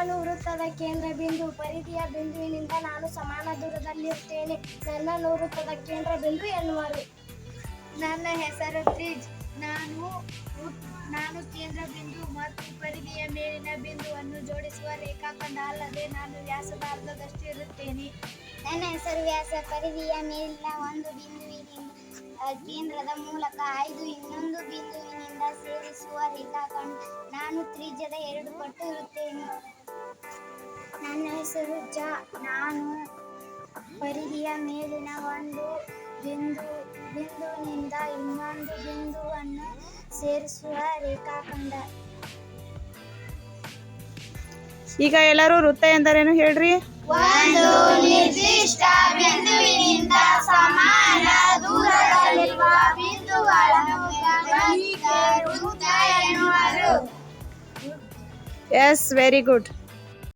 ನಾನು ವೃತ್ತದ ಕೇಂದ್ರ ಬಿಂದು. ಪರಿಧಿಯ ಬಿಂದುವಿನಿಂದ ನಾನು ಸಮಾನ ದೂರದಲ್ಲಿರುತ್ತೇನೆ. ನನ್ನನ್ನು ವೃತ್ತದ ಕೇಂದ್ರ ಬಿಂದು ಎನ್ನುವರು. ನನ್ನ ಹೆಸರು ತ್ರಿಜ್. ನಾನು ಕೇಂದ್ರ ಬಿಂದು ಮತ್ತು ಪರಿಧಿಯ ಮೇಲಿನ ಬಿಂದುವನ್ನು ಜೋಡಿಸುವ ರೇಖಾಖಂಡ ಅಲ್ಲದೆ ನಾನು ವ್ಯಾಸದ ಅರ್ಧದಷ್ಟು ಇರುತ್ತೇನೆ. ನನ್ನ ಹೆಸರು ವ್ಯಾಸ. ಪರಿಧಿಯ ಮೇಲಿನ ಒಂದು ಬಿಂದುವಿನಿಂದ ಕೇಂದ್ರದ ಮೂಲಕ 5 ಇನ್ನೊಂದು ಬಿಂದುವಿನಿಂದ ಸೇರಿಸುವ ರೇಖಾಖಂಡ ನಾನು ತ್ರಿಜ್ಯದ 2 ಪಟ್ಟು ಇರುತ್ತೇನೆ. ನನ್ನ ಹೆಸರು ಜ. ನಾನು ಪರಿಧಿಯ ಮೇಲಿನ ಒಂದು ಬಿಂದುವಿನಿಂದ ಇನ್ನೊಂದು ಬಿಂದುವನ್ನು ಸೇರಿಸುವ ರೇಖಾಖಂಡ. ಈಗ ಎಲ್ಲರೂ ವೃತ್ತ ಎಂದರೇನು ಹೇಳ್ರಿ? ಒಂದು ನಿರ್ದಿಷ್ಟ ಬಿಂದುವಿನಿಂದ ಸಮಾನ ದೂರದಲ್ಲಿರುವ ಬಿಂದುಗಳನ್ನು ವೃತ್ತ ಎನ್ನುವರು. Yes, very good.